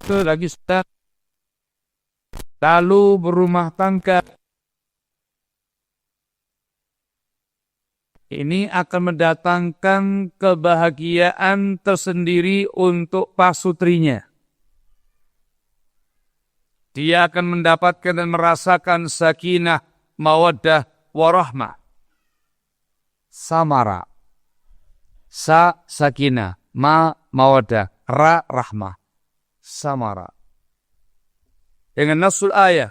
itu lagi sedang lalu berumah tangga. Ini akan mendatangkan kebahagiaan tersendiri untuk pasutrinya. Dia akan mendapatkan dan merasakan sakinah, mawaddah, warahmah. Samara. Sa sakinah, ma mawaddah, ra rahmah. Samara. Dengan nasul ayat.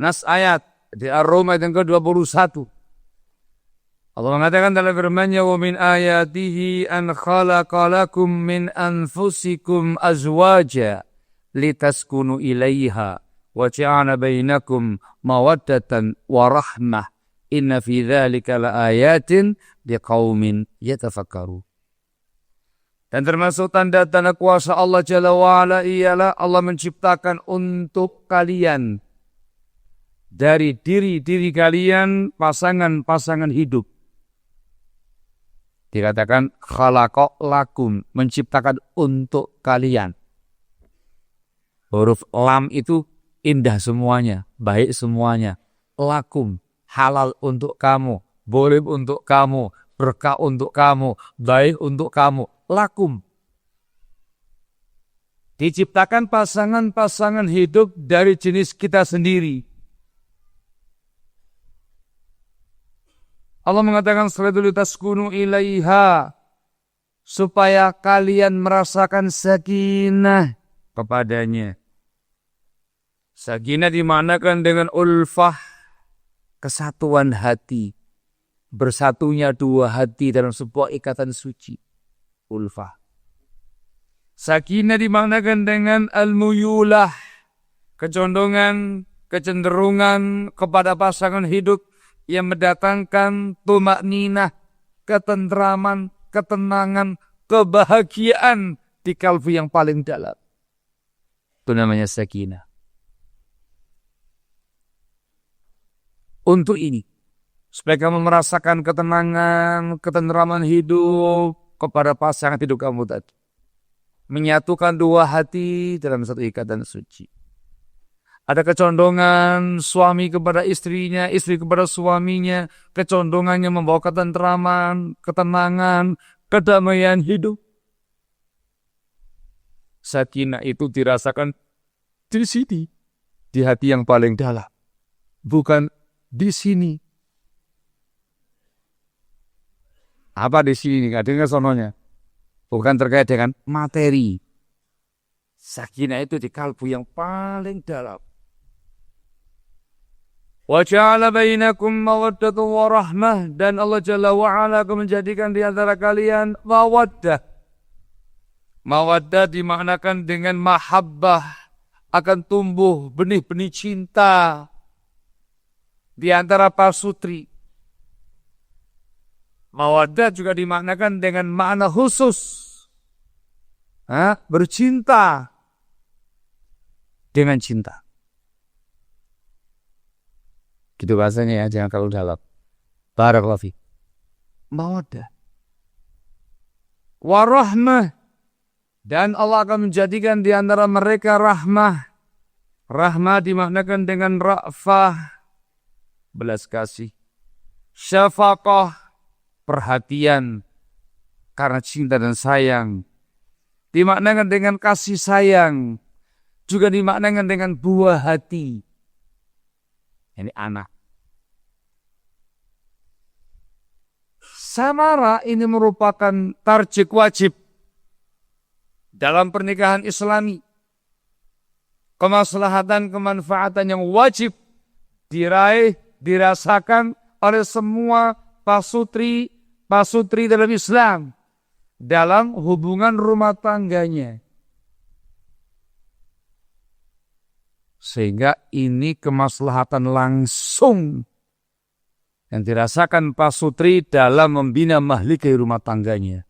Nas ayat di Ar-Rum ayat yang ke-21. Allah mengatakan dalam firman-Nya, "Wa min ayatihi an khalaqa lakum min anfusikum azwaja litaskunu ilaiha wa ja'ala bainakum mawaddatan wa rahmah. Inna fi dzalika laayatin liqaumin yatafakkarun." Dan termasuk tanda-tanda kuasa Allah Jalla wa'ala ialah Allah menciptakan untuk kalian dari diri-diri kalian pasangan-pasangan hidup. Dikatakan khalaqa lakum, menciptakan untuk kalian. Huruf lam itu indah semuanya, baik semuanya. Lakum, halal untuk kamu, boleh untuk kamu, berkah untuk kamu, baik untuk kamu. Lakum. Diciptakan pasangan-pasangan hidup dari jenis kita sendiri. Allah mengatakan selalu taskunu ilaiha, supaya kalian merasakan sakinah kepadanya. Sakinah dimanakan dengan ulfah, kesatuan hati, bersatunya dua hati dalam sebuah ikatan suci. Ulfah. Sakinah dimanakan dengan al-muyulah, kecondongan, kecenderungan kepada pasangan hidup yang mendatangkan tumakninah, ketentraman, ketenangan, kebahagiaan di kalbu yang paling dalam. Itu namanya sakinah. Untuk ini, supaya kamu merasakan ketenangan, ketentraman hidup kepada pasangan hidup kamu tadi. Menyatukan dua hati dalam satu ikatan suci. Ada kecondongan suami kepada istrinya, istri kepada suaminya. Kecondongannya membawa ketentraman, ketenangan, kedamaian hidup. Sakinah itu dirasakan di sini, di hati yang paling dalam. Bukan di sini. Apa di sini? Nggak dengar sononya. Bukan terkait dengan materi. Sakinah itu di kalbu yang paling dalam. Wa ja'ala bainakum mawaddatan wa rahmah, dan Allah Jalla wa ala akan menjadikan di antara kalian mawaddah. Mawaddah dimaknakan dengan mahabbah, akan tumbuh benih-benih cinta di antara pasutri. Mawaddah juga dimaknakan dengan makna khusus. Bercinta dengan cinta. Gitu bahasanya ya, jangan terlalu dalam. Barakallahu fiik. Mawaddah. Warahmah. Dan Allah akan menjadikan di antara mereka rahmah. Rahmah dimaknakan dengan ra'fah, belas kasih. Syafaqah, perhatian karena cinta dan sayang. Dimaknakan dengan kasih sayang. Juga dimaknakan dengan buah hati. Ini anak. Samara ini merupakan tarjik wajib dalam pernikahan Islami. Kemaslahatan, kemanfaatan yang wajib diraih, dirasakan oleh semua pasutri dalam Islam, dalam hubungan rumah tangganya. Sehingga ini kemaslahatan langsung yang dirasakan pasutri dalam membina mahligai rumah tangganya.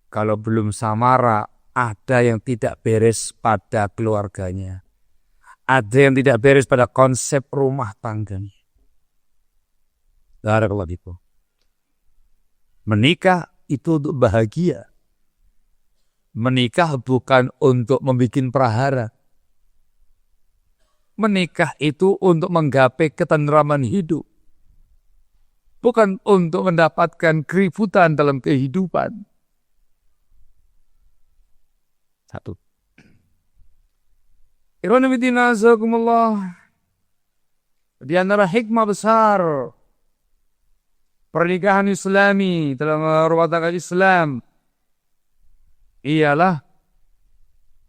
Kalau belum samara, ada yang tidak beres pada keluarganya. Ada yang tidak beres pada konsep rumah tangganya. Barakallahu fikum. Menikah itu untuk bahagia. Menikah bukan untuk membuat prahara. Menikah itu untuk menggapai ketentraman hidup. Bukan untuk mendapatkan keributan dalam kehidupan. Satu. Di antara hikmah besar pernikahan Islami dalam rumah tangga Islam ialah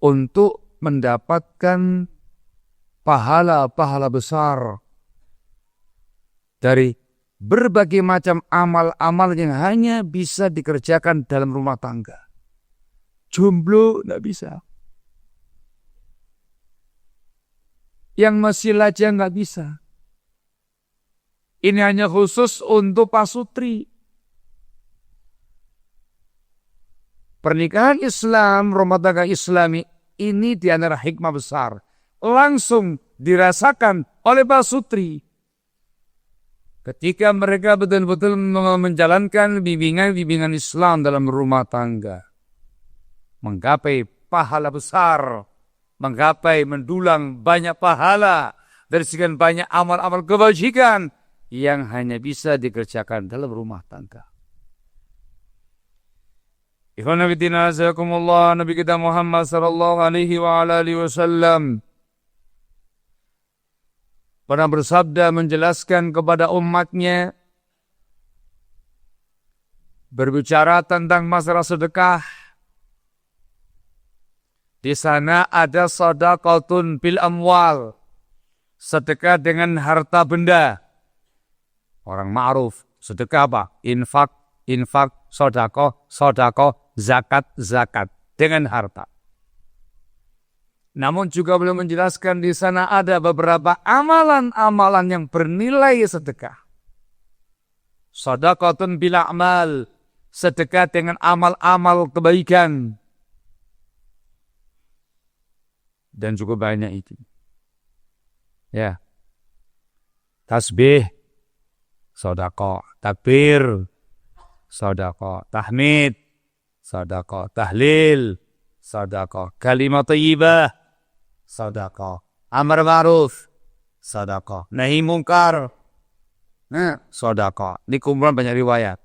untuk mendapatkan pahala-pahala besar dari berbagai macam amal-amal yang hanya bisa dikerjakan dalam rumah tangga. Jomblo tidak bisa. Yang masih lajang nggak bisa. Ini hanya khusus untuk pasutri. Pernikahan Islam, rumah tangga Islami, ini di antara hikmah besar. Langsung dirasakan oleh pasutri. Ketika mereka betul-betul menjalankan bimbingan-bimbingan Islam dalam rumah tangga. Menggapai pahala besar. Menggapai mendulang banyak pahala. Dari sekian banyak amal-amal kebajikan yang hanya bisa dikerjakan dalam rumah tangga. Ikhwan fillah azakumullah, Nabi kita Muhammad sallallahu alaihi wa ala alihi wasallam pernah bersabda menjelaskan kepada umatnya berbicara tentang masalah sedekah. Di sana ada shadaqatun bil amwal, sedekah dengan harta benda. Orang ma'ruf, sedekah apa? Infak, sedekah, zakat dengan harta. Namun juga belum menjelaskan di sana ada beberapa amalan-amalan yang bernilai sedekah. Shadaqatun bil a'mal, sedekah dengan amal-amal kebaikan. Dan cukup banyak itu. Ya. Tasbih, sedekah, takbir, sedekah, tahmid, sedekah, tahlil, sedekah, kalimat thayyibah, sedekah, amar ma'ruf, sedekah, nahi mungkar. Nah, sedekah. Ini kumpulan banyak riwayat.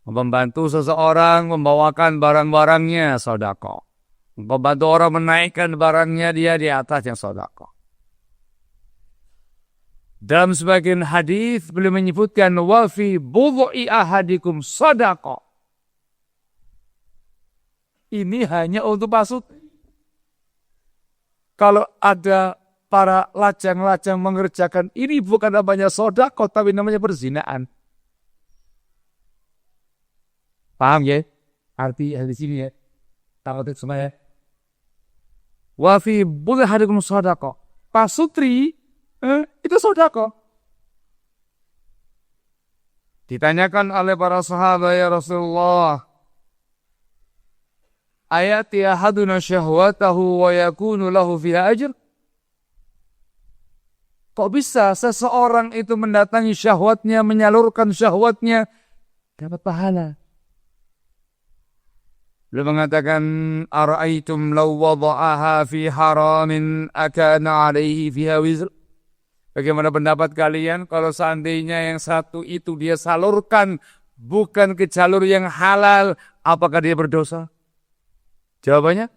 Membantu seseorang membawakan barang-barangnya, sedekah. Membantu orang menaikkan barangnya dia di atas yang sedekah. Dalam sebagian hadis beliau menyebutkan wa fi budhi ahadikum sadaqah. Ini hanya untuk pasut. Kalau ada para lajang-lajang mengerjakan ini bukan namanya sedekah tapi namanya perzinaan. Paham ya? Arti di sini ya. Takut semua ya. Wa fi budhi ahadikum sadaqah. Pasutri itu sedekah. Ditanyakan oleh para sahabat, ya Rasulullah, ayati ahaduna syahwatahu wa yakunu lahu fiha ajr? Kok bisa seseorang itu mendatangi syahwatnya, menyalurkan syahwatnya, dapat pahala? Beliau mengatakan, ara'aitum law wada'aha fi haramin akana alaihi fiha wizr? Bagaimana pendapat kalian kalau seandainya yang satu itu dia salurkan bukan ke jalur yang halal, apakah dia berdosa? Jawabannya,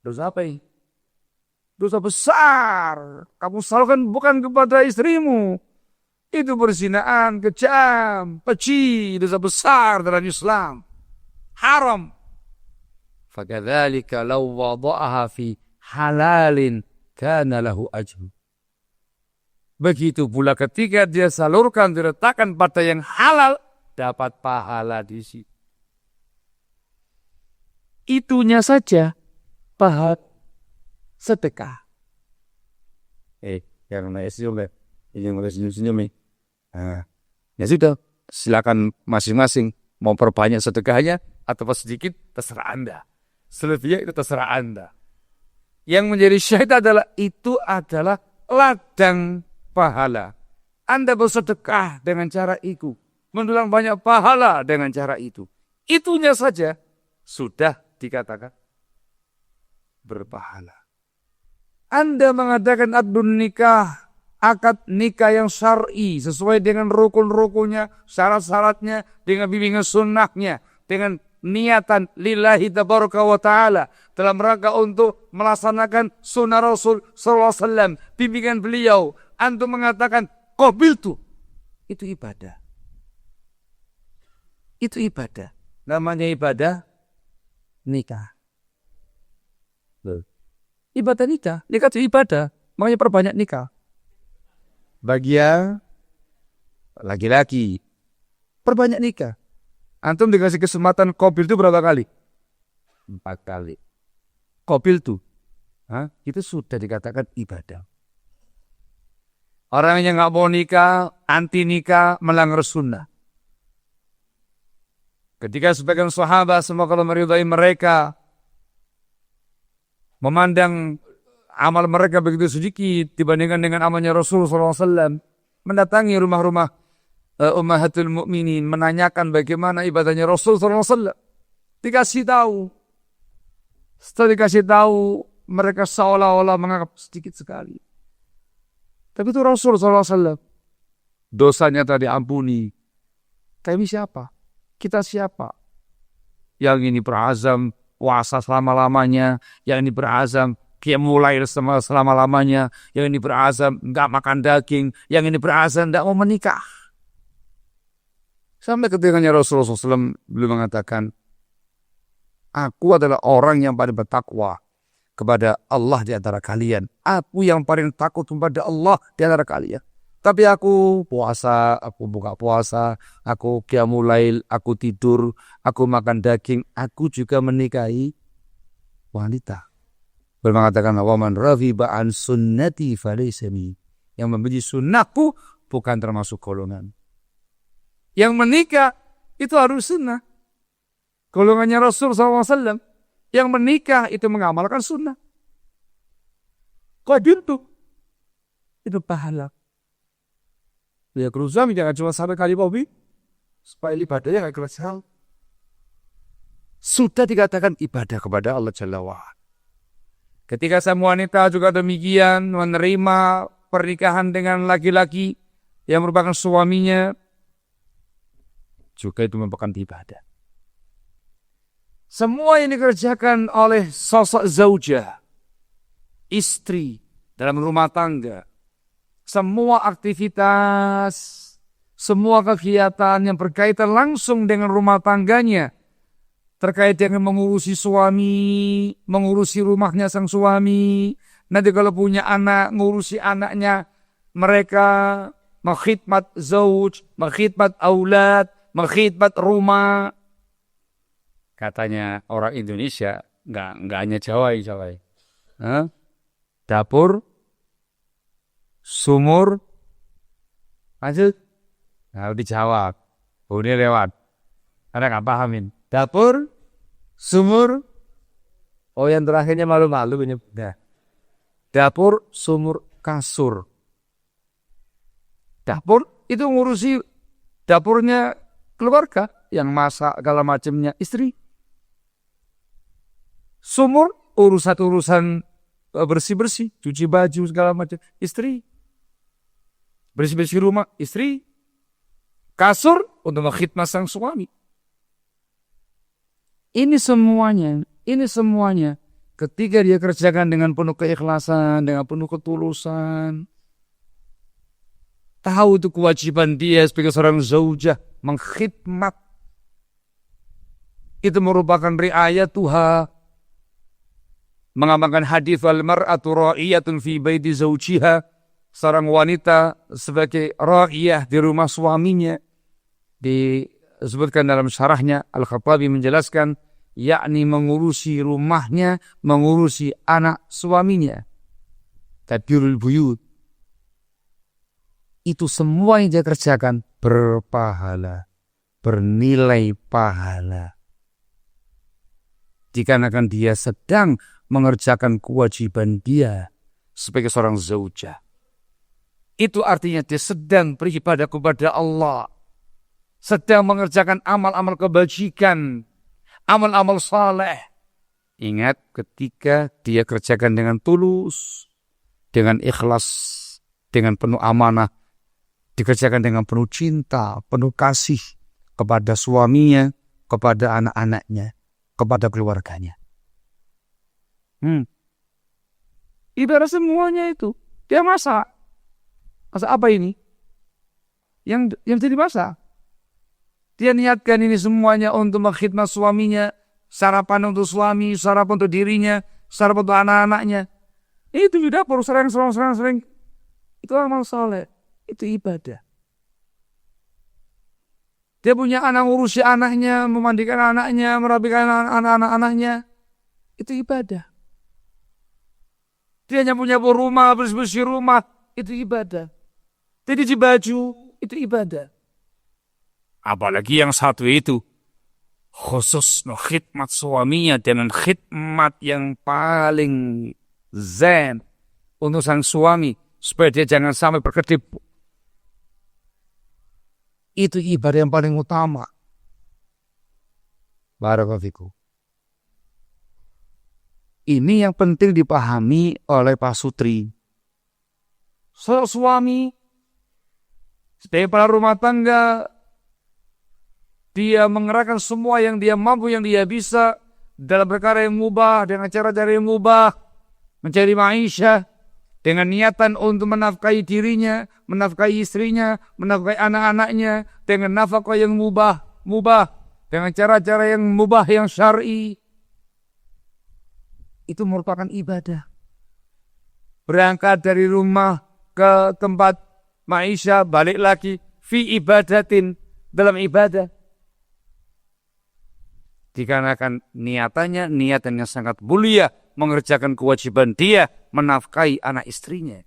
dosa apa ini? Dosa besar. Kamu salurkan bukan kepada istrimu. Itu perzinaan, kejam, keji, dosa besar dalam Islam. Haram. Fakadzalika law wada'aha fi halalin kana lahu ajru. Begitu pula ketika dia salurkan, diletakkan pada yang halal, dapat pahala di situ. Itunya saja pahala sedekah. Yang naik senyum. Ya sudah, silakan masing-masing mau perbanyak sedekahnya atau sedikit terserah Anda. Selebihnya itu terserah Anda. Yang menjadi syahid adalah ladang pahala. Anda bersedekah dengan cara itu, mendulang banyak pahala dengan cara itu. Itunya saja sudah dikatakan berpahala. Anda mengadakan akdun nikah, akad nikah yang syar'i sesuai dengan rukun-rukunnya, syarat-syaratnya, dengan bimbingan sunnahnya, dengan niatan lillahi tabaraka wa ta'ala dalam rangka untuk melaksanakan sunnah Rasul sallallahu alaihi wasallam, bimbingan beliau. Antum mengatakan qabiltu, itu ibadah. Itu ibadah. Namanya ibadah nikah. Ibadah nikah. Nikah itu ibadah. Makanya perbanyak nikah. Bagi yang laki-laki, perbanyak nikah. Antum dikasih kesempatan qabil itu berapa kali? 4 kali. Qabil itu, itu sudah dikatakan ibadah. Orang yang nggak mau nikah, anti nikah, melanggar sunnah. Ketika sebagian sahabat, semoga Allah meridai mereka, memandang amal mereka begitu sedikit dibandingkan dengan amalnya Rasulullah SAW, mendatangi rumah-rumah ummahatul mukminin, menanyakan bagaimana ibadahnya Rasulullah SAW. Dikasih tahu. Setelah dikasih tahu, mereka seolah-olah menganggap sedikit sekali. Tapi itu Rasulullah SAW. Dosanya tadi ampuni. Tapi siapa? Kita siapa? Yang ini berazam puasa selama-lamanya, yang ini berazam mulai selama-lamanya, yang ini berazam enggak makan daging, yang ini berazam enggak mau menikah. Sampai ketika Rasulullah SAW beliau mengatakan, aku adalah orang yang paling bertakwa kepada Allah di antara kalian. Aku yang paling takut kepada Allah di antara kalian. Tapi aku puasa, aku buka puasa, aku qiyamul lail, aku tidur, aku makan daging, aku juga menikahi wanita. Beliau mengatakan, wa man raghiba an sunnati falaysa minni. Yang membenci sunnahku bukan termasuk golongan. Yang menikah itu harus sunnah. Golongannya Rasul SAW. Yang menikah itu mengamalkan sunnah. Qabil itu pahala. Ya keruzami jangan cuma sampai kali bobi. Supaya ibadahnya gak kerasa. Sudah dikatakan ibadah kepada Allah Jalla wa'ala. Ketika semua wanita juga demikian menerima pernikahan dengan laki-laki yang merupakan suaminya, juga itu merupakan ibadah. Semua yang dikerjakan oleh sosok zaujah, istri dalam rumah tangga, semua aktivitas, semua kegiatan yang berkaitan langsung dengan rumah tangganya, terkait dengan mengurusi suami, mengurusi rumahnya sang suami, nanti kalau punya anak, ngurusi anaknya, mereka mengkhidmat zauj, mengkhidmat aulad, mengkhidmat rumah. Katanya orang Indonesia, nggak hanya Jawa. Dapur, sumur, lanjut. Nah, dijawab. Ini lewat. Karena nggak pahamin. Dapur, sumur. Oh, yang terakhirnya malu-malu ini. Nah. Dapur, sumur, kasur. Dapur itu ngurusi dapurnya keluarga, yang masak segala macamnya istri. Sumur urusan bersih-bersih, cuci baju segala macam istri. Bersih-bersih rumah istri. Kasur untuk mengkhidmat sang suami. Ini semuanya ketika dia kerjakan dengan penuh keikhlasan, dengan penuh ketulusan, tahu itu kewajiban dia sebagai seorang zaujah mengkhidmat. Itu merupakan riayatuha, mengamalkan hadis al-mar'atu ra'iyatun fi baiti zawjiha, seorang wanita sebagai ra'iyah di rumah suaminya. Disebutkan dalam syarahnya Al-Khattabi menjelaskan, yakni mengurusi rumahnya, mengurusi anak suaminya. Tadbirul buyut. Itu semua yang dia kerjakan berpahala, bernilai pahala. Dikarenakan dia sedang mengerjakan kewajiban dia sebagai seorang zaujah. Itu artinya dia sedang beribadah kepada Allah, sedang mengerjakan amal-amal kebajikan, amal-amal saleh. Ingat ketika dia kerjakan dengan tulus, dengan ikhlas, dengan penuh amanah, dikerjakan dengan penuh cinta, penuh kasih kepada suaminya, kepada anak-anaknya, kepada keluarganya. Ibarat semuanya itu. Dia masak. Masak apa ini? Yang jadi masak. Dia niatkan ini semuanya untuk mengkhidmat suaminya, sarapan untuk suami, sarapan untuk dirinya, sarapan untuk anak-anaknya. Itu di dapur sering. Itu amal saleh, itu ibadah. Dia punya anak, ngurusi anaknya, memandikan anaknya, merapikan anak-anaknya. Itu ibadah. Dia hanya punya rumah, bersih-bersih rumah, itu ibadah. Dia cuci baju, itu ibadah. Apalagi yang satu itu, khusus khidmat suaminya dengan khidmat yang paling zen untuk sang suami, supaya dia jangan sampai berkedip. Itu ibadah yang paling utama. Barakallahu fikum. Ini yang penting dipahami oleh Pak Sutri. Suami, sebagai kepala rumah tangga, dia mengerahkan semua yang dia mampu, yang dia bisa dalam perkara yang mubah, dengan cara-cara yang mubah, mencari maisha, dengan niatan untuk menafkahi dirinya, menafkahi istrinya, menafkahi anak-anaknya, dengan nafkah yang mubah, dengan cara-cara yang mubah, yang syar'i. Itu merupakan ibadah. Berangkat dari rumah ke tempat maisha, balik lagi, fi ibadatin, dalam ibadah. Dikarenakan niatannya sangat mulia, mengerjakan kewajiban dia, menafkahi anak istrinya.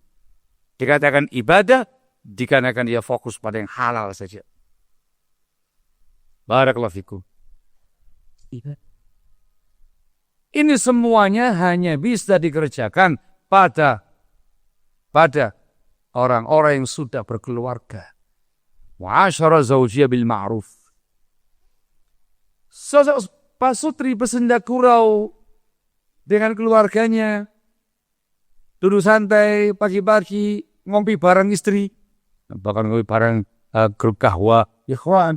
Dikatakan ibadah, dikarenakan dia fokus pada yang halal saja. Barakallahu fikum. Ibadah. Ini semuanya hanya bisa dikerjakan pada orang-orang yang sudah berkeluarga. Mu'asyarah zaujiyah bil ma'ruf. Sosok Pak Sutri bersenda gurau dengan keluarganya, duduk santai pagi-pagi, ngopi bareng istri, bahkan ngopi bareng grup kahwa. Ikhwan,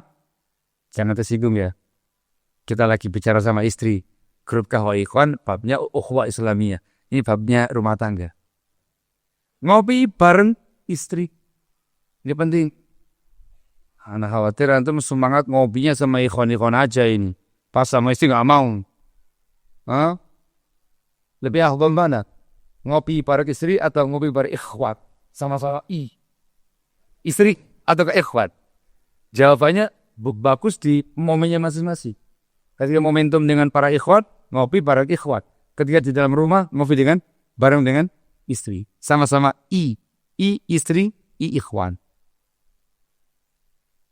jangan tersinggung ya. Kita lagi bicara sama istri. Grup kahwa ikhwan, babnya ukhuwah Islamiyah. Ini babnya rumah tangga. Ngopi bareng istri. Ini penting. Anak khawatir antum semangat ngopinya sama ikhwan-ikhwan aja ini. Pas sama istri gak mau. Lebih afdal mana? Ngopi bareng istri atau ngopi bareng ikhwan? Sama-sama istri atau ke ikhwan? Jawabannya bagus di momennya masing-masing. Ketika momentum dengan para ikhwan, ngopi bareng ikhwan. Ketika di dalam rumah, ngopi bareng dengan istri. Sama-sama istri, ikhwan.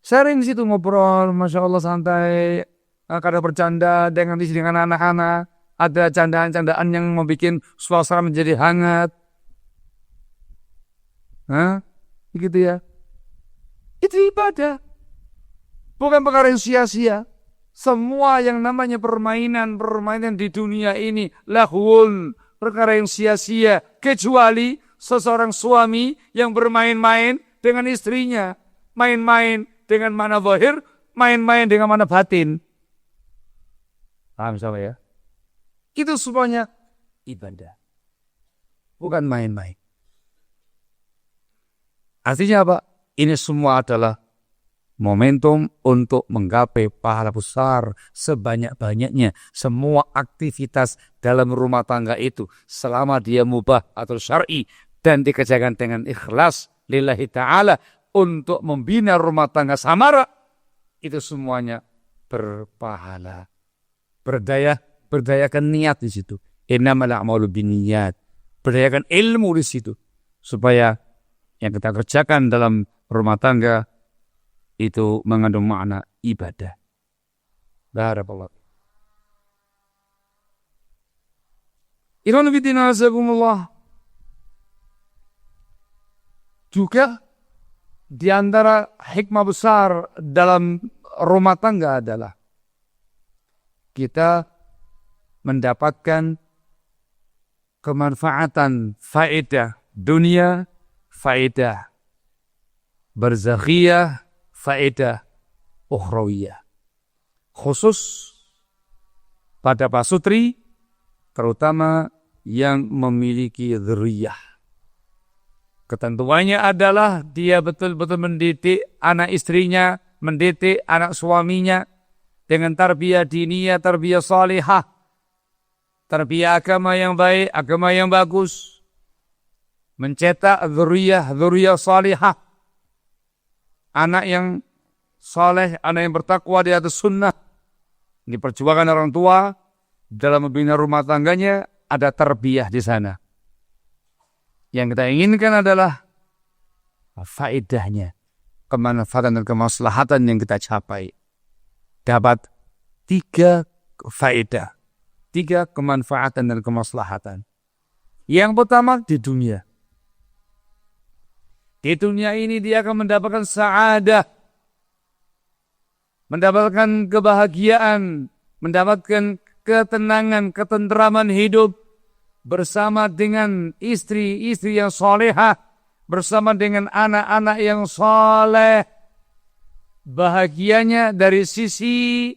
Sering situ ngobrol, Masya Allah santai. Kadang bercanda dengan istri, dengan anak-anak. Ada candaan-candaan yang membuat suasana menjadi hangat. Begitu ya. Itu ibadah. Bukan perkara yang sia-sia. Semua yang namanya permainan di dunia ini lahul, perkara yang sia-sia, kecuali seseorang suami yang bermain-main dengan istrinya, main-main dengan mana zahir, main-main dengan mana batin. Paham sama ya? Itu semuanya ibadah, bukan main-main. Artinya apa? Ini semua adalah momentum untuk menggapai pahala besar sebanyak-banyaknya. Semua aktivitas dalam rumah tangga itu, selama dia mubah atau syar'i dan dikerjakan dengan ikhlas lillahi ta'ala untuk membina rumah tangga samara, itu semuanya berpahala. Berdayakan niat di situ. Innamal a'malu binniyat. Berdayakan ilmu di situ supaya yang kita kerjakan dalam rumah tangga itu mengandung makna ibadah. Barakallahu. Ikhwan fillah azakumullah. Juga di antara hikmah besar dalam rumah tangga adalah kita mendapatkan kemanfaatan faedah dunia, faedah barzakhiyah, faedah ukhrawiyah. Khusus pada pasutri, terutama yang memiliki dzurriyyah. Ketentuannya adalah dia betul-betul mendidik anak istrinya, mendidik anak suaminya dengan tarbiyah diniyah, tarbiyah salihah, tarbiyah agama yang baik, agama yang bagus, mencetak dzurriyyah salihah, anak yang saleh, anak yang bertakwa di atas sunnah. Diperjuangkan orang tua dalam membina rumah tangganya, ada tarbiyah di sana. Yang kita inginkan adalah faedahnya, kemanfaatan dan kemaslahatan yang kita capai. Dapat 3 faedah, 3 kemanfaatan dan kemaslahatan. Yang pertama di dunia. Di dunia ini dia akan mendapatkan sa'adah, mendapatkan kebahagiaan, mendapatkan ketenangan, ketenteraman hidup bersama dengan istri-istri yang salehah, bersama dengan anak-anak yang saleh. Bahagianya dari sisi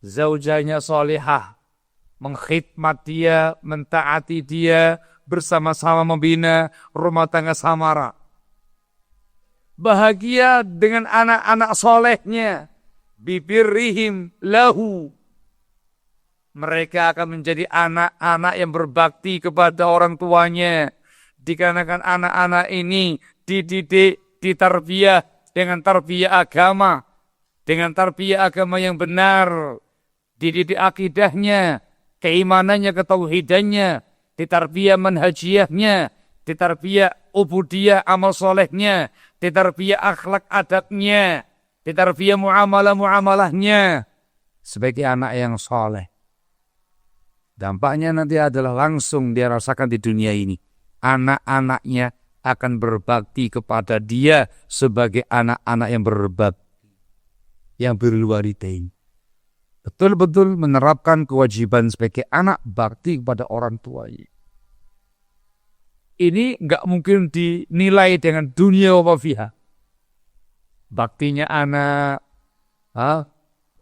zaujanya salehah, mengkhidmat dia, mentaati dia, bersama-sama membina rumah tangga samara. Bahagia dengan anak-anak solehnya, bibirrihim lahu. Mereka akan menjadi anak-anak yang berbakti kepada orang tuanya. Dikarenakan anak-anak ini dididik, ditarbiyah dengan tarbiyah agama. Dengan tarbiyah agama yang benar. Dididik akidahnya, keimanannya, ketauhidannya. Ditarbiyah manhajiyahnya. Ditarbiyah ubudiyah amal solehnya. Ditarbiyah akhlak adabnya. Ditarbiyah muamalah-muamalahnya. Sebagai anak yang soleh. Dampaknya nanti adalah langsung dia rasakan di dunia ini. Anak-anaknya akan berbakti kepada dia sebagai anak-anak yang berbakti. Yang berwalidain. Betul-betul menerapkan kewajiban sebagai anak bakti kepada orang tuanya. Ini enggak mungkin dinilai dengan dunia wa fiha. Baktinya anak,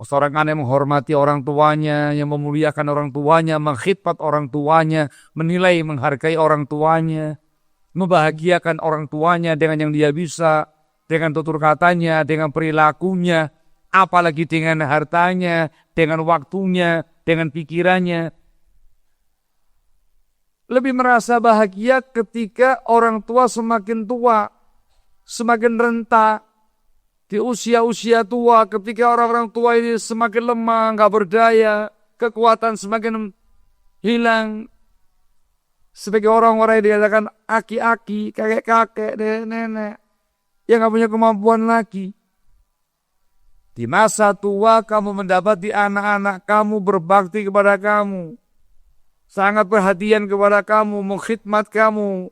seorang anak yang menghormati orang tuanya, yang memuliakan orang tuanya, mengkhidmat orang tuanya, menilai, menghargai orang tuanya, membahagiakan orang tuanya dengan yang dia bisa, dengan tutur katanya, dengan perilakunya, apalagi dengan hartanya, dengan waktunya, dengan pikirannya. Lebih merasa bahagia ketika orang tua semakin tua, semakin renta, di usia-usia tua, ketika orang-orang tua ini semakin lemah, nggak berdaya, kekuatan semakin hilang. Sebagai orang-orang yang dikatakan aki-aki, kakek-kakek, nenek, yang nggak punya kemampuan lagi. Di masa tua kamu mendapati anak-anak kamu berbakti kepada kamu. Sangat perhatian kepada kamu, mengkhidmat kamu,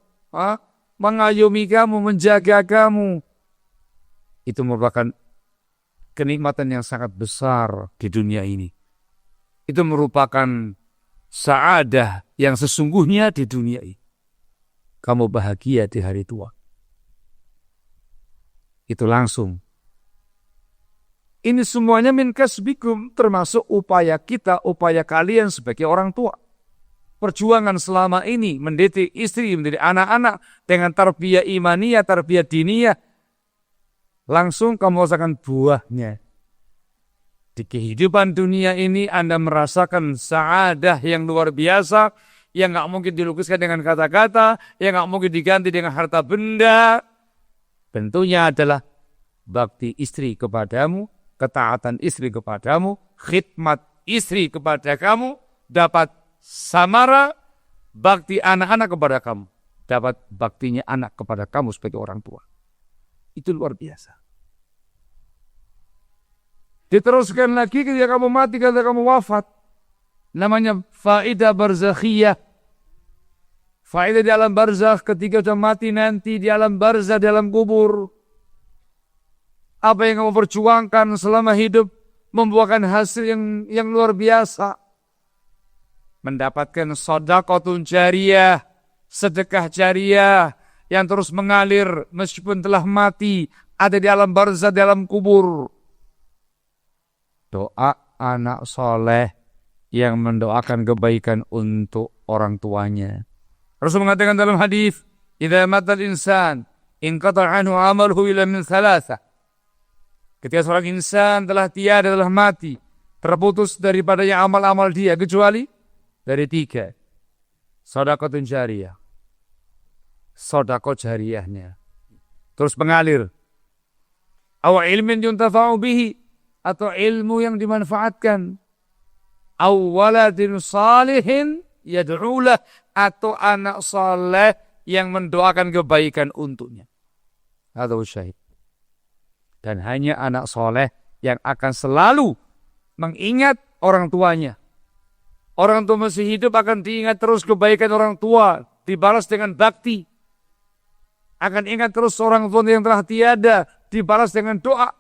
mengayomi kamu, menjaga kamu. Itu merupakan kenikmatan yang sangat besar di dunia ini. Itu merupakan sa'adah yang sesungguhnya di dunia ini. Kamu bahagia di hari tua. Itu langsung. Ini semuanya min kasbikum, termasuk upaya kita, upaya kalian sebagai orang tua. Perjuangan selama ini mendidik istri, mendidik anak-anak dengan tarbiyah imaniyah, tarbiyah diniyah. Langsung kamu rasakan buahnya. Di kehidupan dunia ini Anda merasakan sa'adah yang luar biasa, yang gak mungkin dilukiskan dengan kata-kata, yang gak mungkin diganti dengan harta benda. Bentuknya adalah bakti istri kepadamu, ketaatan istri kepadamu, khidmat istri kepada kamu, dapat samara bakti anak-anak kepada kamu. Dapat baktinya anak kepada kamu sebagai orang tua. Itu luar biasa. Diteruskan lagi ketika kamu mati, ketika kamu wafat. Namanya faedah barzakhiyah. Faedah di alam barzakh ketika sudah mati nanti di alam barzakh, di alam kubur. Apa yang kamu perjuangkan selama hidup membuahkan hasil yang luar biasa. Mendapatkan shadaqatun jariyah, sedekah jariyah yang terus mengalir meskipun telah mati, ada di alam barzah, di alam kubur. Doa anak soleh yang mendoakan kebaikan untuk orang tuanya. Rasul mengatakan dalam hadis, "Idza matal insan, inqata' anhu 'amaluhu illa min thalathah." Ketika seorang insan telah tiada, telah mati, terputus daripadanya amal-amal dia kecuali dari 3. Shadaqatun jariyah. Sedekah jariyahnya terus mengalir. Aw ilmin yuntafa'u bihi, atau ilmu yang dimanfaatkan. Aw waladin salihin yad'ulah, atau anak saleh yang mendoakan kebaikan untuknya. Atau syahid. Dan hanya anak soleh yang akan selalu mengingat orang tuanya. Orang tua masih hidup akan diingat terus kebaikan orang tua, dibalas dengan bakti. Akan ingat terus orang tua yang telah tiada, dibalas dengan doa.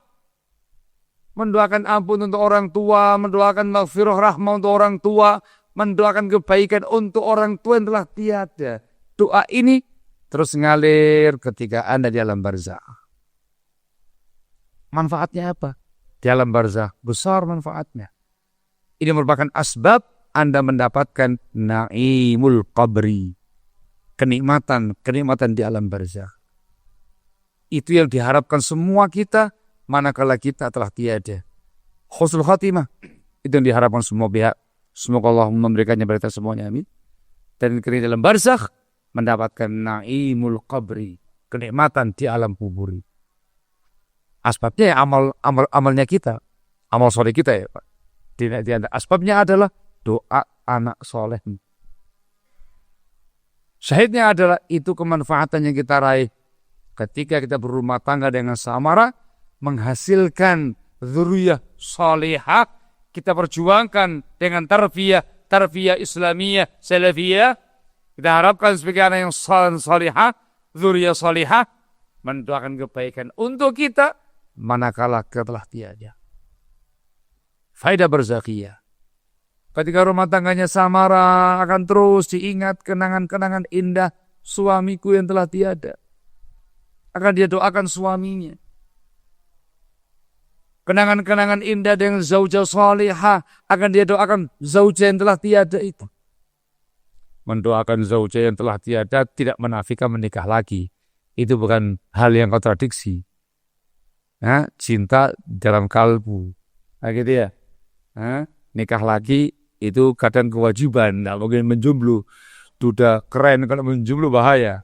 Mendoakan ampun untuk orang tua, mendoakan maghfirah rahmah untuk orang tua, mendoakan kebaikan untuk orang tua yang telah tiada. Doa ini terus ngalir ketika Anda di alam barzakh. Manfaatnya apa? Di alam barzakh besar manfaatnya. Ini merupakan asbab Anda mendapatkan naimul qabri. Kenikmatan di alam barzakh. Itu yang diharapkan semua kita manakala kita telah tiada. Husnul khatimah. Itu yang diharapkan semua pihak. Semoga Allah memberikannya berita semuanya, amin. Dan di dalam barzakh mendapatkan naimul qabri. Kenikmatan di alam kubur. Asbabnya amalnya kita, amal soleh kita ya Pak. Asbabnya adalah doa anak soleh. Syahidnya adalah itu kemanfaatan yang kita raih ketika kita berumah tangga dengan samara, menghasilkan dzurriyyah salihah, kita perjuangkan dengan tarbiyah Islamiyah, salafiyah. Kita harapkan sebagai anak yang salihah, dzurriyyah salihah, mendoakan kebaikan untuk kita manakala kita telah tiada. Faedah barzakhiyah. Ketika rumah tangganya samara, akan terus diingat kenangan-kenangan indah suamiku yang telah tiada. Akan dia doakan suaminya. Kenangan-kenangan indah dengan zaujah salihah, akan dia doakan zaujah yang telah tiada itu. Mendoakan zaujah yang telah tiada tidak menafikan menikah lagi. Itu bukan hal yang kontradiksi. Nah, cinta dalam kalbu. Nah, gitu ya. Nah, nikah lagi itu kadang kewajiban. Tidak mungkin menjomblo. Sudah keren kalau menjomblo bahaya.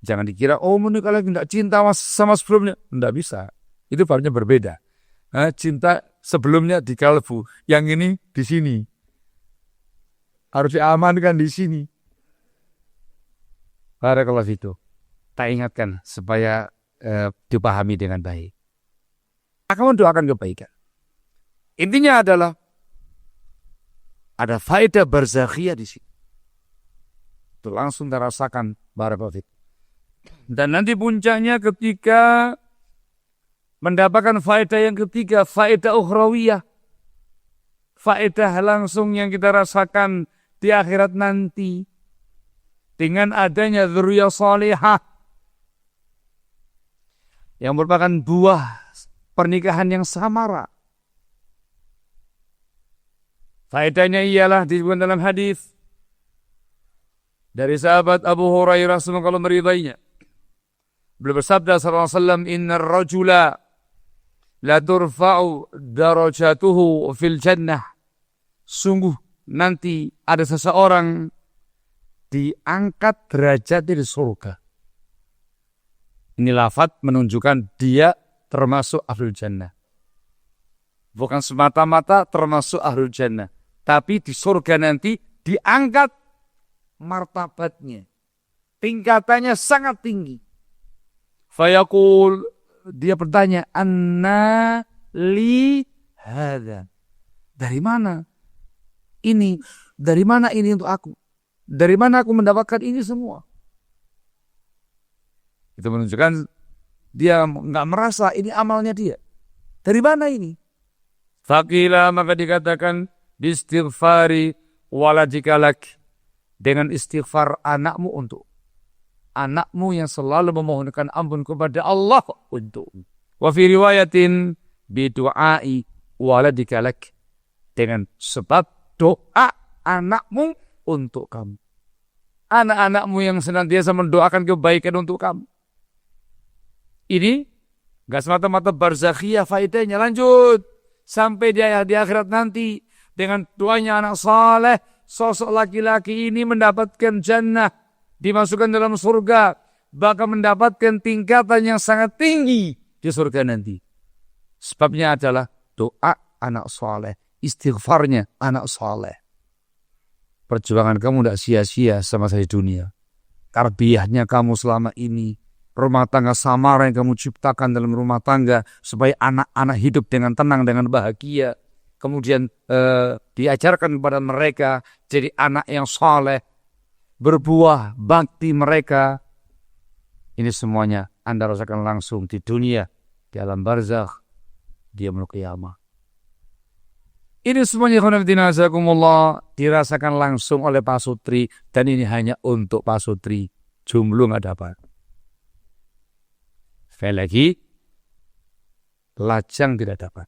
Jangan dikira, oh menikah lagi tidak cinta sama sebelumnya. Tidak bisa. Itu babnya berbeda. Nah, cinta sebelumnya di kalbu. Yang ini di sini. Harus diamankan di sini. Barakallahu fiik. Tak ingatkan supaya dipahami dengan baik. Akan mendoakan kebaikan. Intinya adalah ada faedah barzakhiyah di sini. Itu langsung dirasakan barakallahu fiik. Dan nanti puncaknya ketika mendapatkan faedah yang ketiga, faedah ukhrawiyah. Faedah langsung yang kita rasakan di akhirat nanti dengan adanya dzurriyyah salihah yang merupakan buah pernikahan yang samara. Faedahnya ialah disebutkan dalam hadis dari sahabat Abu Hurairah semoga Allah meridainya. Beliau bersabda sallallahu alaihi wasallam, "Innar rajula la turfa'u darajatuhu fil jannah." Sungguh nanti ada seseorang diangkat derajat di surga. Ini lafaz menunjukkan dia termasuk ahlul jannah. Bukan semata-mata termasuk ahlul jannah. Tapi di surga nanti diangkat martabatnya. Tingkatannya sangat tinggi. Fayaqul, dia bertanya, anna li hadza. Dari mana ini? Dari mana ini untuk aku? Dari mana aku mendapatkan ini semua? Itu menunjukkan Dia nggak merasa ini amalnya dia. Dari mana ini? Faqila, maka dikatakan bistighfari waladika lak, dengan istighfar anakmu untuk anakmu yang selalu memohonkan ampun kepada Allah untuk. Wa fi riwayatin bidu'ai waladika lak, dengan sebab doa anakmu untuk kamu. Anak-anakmu yang senantiasa mendoakan kebaikan untuk kamu. Ini gak semata-mata barzakhiyah faedahnya, lanjut sampai di akhirat nanti dengan doanya anak saleh, sosok laki-laki ini mendapatkan jannah, dimasukkan dalam surga, bahkan mendapatkan tingkatan yang sangat tinggi di surga nanti. Sebabnya adalah doa anak saleh, istighfarnya anak saleh. Perjuangan kamu tidak sia-sia sama saya di dunia. Tarbiyahnya kamu selama ini, rumah tangga samara yang kamu ciptakan dalam rumah tangga supaya anak-anak hidup dengan tenang, dengan bahagia. Kemudian diajarkan kepada mereka jadi anak yang saleh, berbuah bakti mereka. Ini semuanya Anda rasakan langsung di dunia, di alam barzakh, di yaumul qiyamah. Ini semuanya dirasakan langsung oleh Pak Sutri, dan ini hanya untuk Pak Sutri. Jomblo nggak dapat. Sekali lagi, lajang tidak dapat.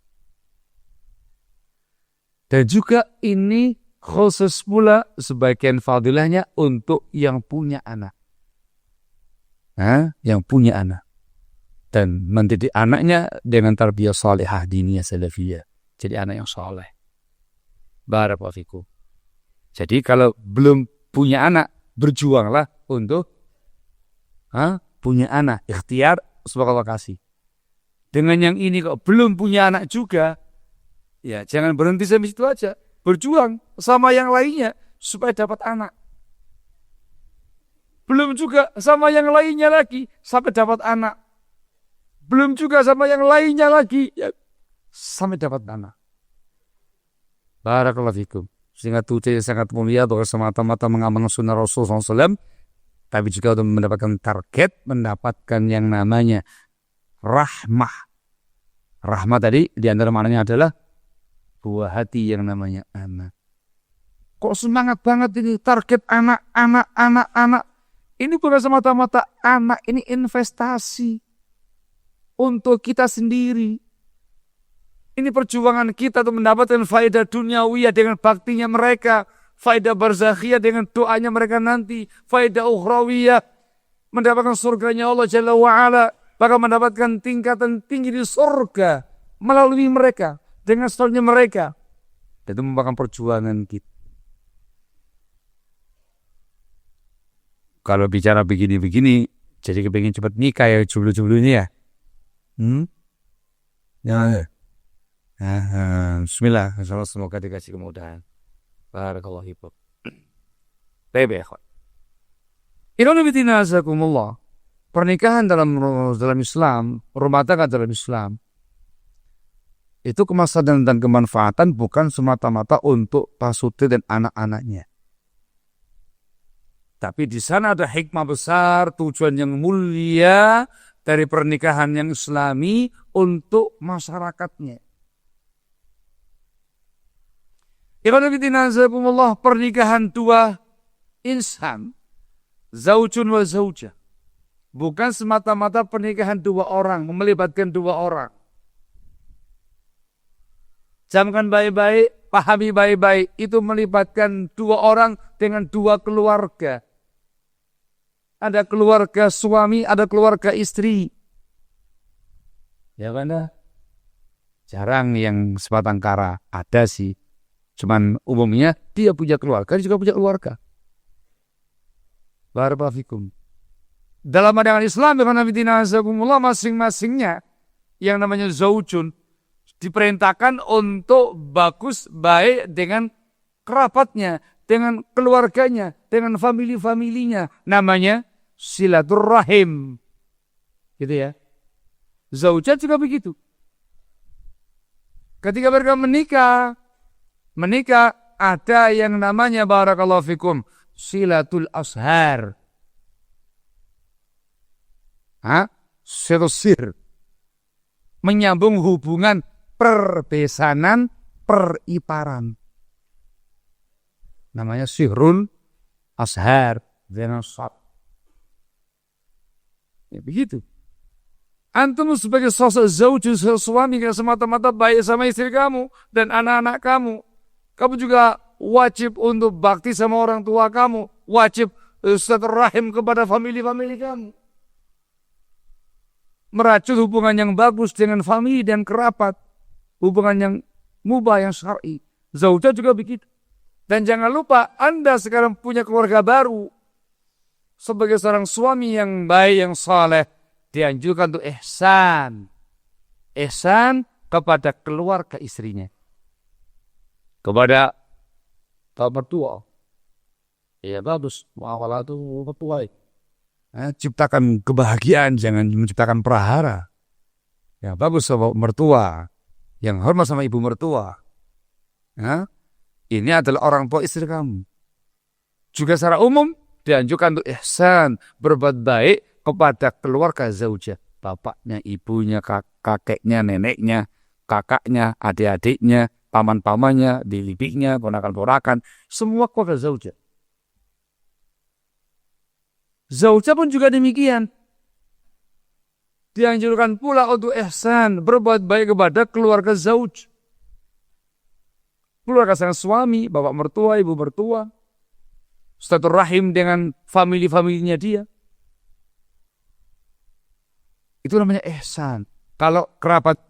Dan juga ini khusus pula sebagian fadilahnya untuk yang punya anak. Yang punya anak. Dan mendidik anaknya dengan tarbiyah salihah diniyah salafiyah. Jadi anak yang saleh. Barakallahu fikum. Jadi kalau belum punya anak, berjuanglah untuk punya anak. Ikhtiar semoga Allah kasih. Dengan yang ini kok belum punya anak juga, ya jangan berhenti sampai situ aja. Berjuang sama yang lainnya supaya dapat anak. Belum juga sama yang lainnya lagi sampai dapat anak. Belum juga sama yang lainnya lagi ya, sampai dapat anak. Barakallahu fikum. Sehingga tujuh yang sangat mulia bukan semata-mata mengamalkan sunnah Rasulullah SAW, tapi juga untuk mendapatkan target, mendapatkan yang namanya rahmah. Rahmah tadi diantara maknanya adalah buah hati yang namanya anak. Kok semangat banget ini target anak. Ini bukan semata-mata anak, ini investasi untuk kita sendiri. Ini perjuangan kita untuk mendapatkan faedah duniawiyah dengan baktinya mereka, faedah barzakhiyah dengan doanya mereka nanti, faedah ukhrawiyah mendapatkan surganya Allah Jalla wa'ala, bahkan mendapatkan tingkatan tinggi di surga melalui mereka, dengan stolnya mereka. Itu merupakan perjuangan kita. Kalau bicara begini-begini, jadi kepingin cepat nikah ya jomblo-jomblo ini ya. Ya. Bismillah, semoga dikasih kemudahan. Barakallahu fikum. Baik ya, ikhwan. Inna azakumullah. Pernikahan dalam Islam, rumah tangga dalam Islam, itu kemaslahatan dan kemanfaatan bukan semata-mata untuk Pak Sutri dan anak-anaknya. Tapi di sana ada hikmah besar, tujuan yang mulia dari pernikahan yang Islami untuk masyarakatnya. Pernikahan dua insan, zaujun wa zaujah, bukan semata-mata pernikahan dua orang, melibatkan dua orang. Camkan baik-baik, pahami baik-baik, itu melibatkan dua orang dengan dua keluarga. Ada keluarga suami, ada keluarga istri. Ya kan? Jarang yang sebatang kara, ada sih. Cuman umumnya dia punya keluarga, dia juga punya keluarga. Barakallahu fikum. Dalam pandangan Islam, masing-masingnya yang namanya zaujun diperintahkan untuk bagus baik dengan kerabatnya, dengan keluarganya, dengan famili-familinya. Namanya silaturrahim. Gitu ya. Zaujat juga begitu. Ketika mereka menikah ada yang namanya barakallahu fikum silatul ashar. Sir, menyambung hubungan perbesanan, periparan. Namanya sihrul ashar, denasab. Ya begitu. Antum sebagai sosok zauj, suami yang semata-mata baik sama istri kamu dan anak-anak kamu. Kamu juga wajib untuk bakti sama orang tua kamu. Wajib silaturahim kepada famili-famili kamu. Merajut hubungan yang bagus dengan famili dan kerabat. Hubungan yang mubah, yang syar'i. Zaujah juga begitu. Dan jangan lupa, Anda sekarang punya keluarga baru. Sebagai seorang suami yang baik, yang saleh, dianjurkan untuk ihsan. Ihsan kepada keluarga istrinya. Kepada bapak mertua. Ya bagus, muamalah itu mertua. Ciptakan kebahagiaan, jangan menciptakan prahara. Ya bagus sama mertua. Yang hormat sama ibu mertua. Ini adalah orang tua istri kamu. Juga secara umum dianjurkan untuk ihsan, berbuat baik kepada keluarga zaujah, bapaknya, ibunya, kakeknya, neneknya, kakaknya, adik-adiknya, paman-pamannya, bibi-bibinya, ponakan-ponakan, semua keluarga zaujah. Zaujah pun juga demikian. Dianjurkan pula untuk ihsan, berbuat baik kepada keluarga zauj. Keluarga sang suami, bapak mertua, ibu mertua, silaturahim dengan famili-familinya dia. Itu namanya ihsan. Kalau kerabat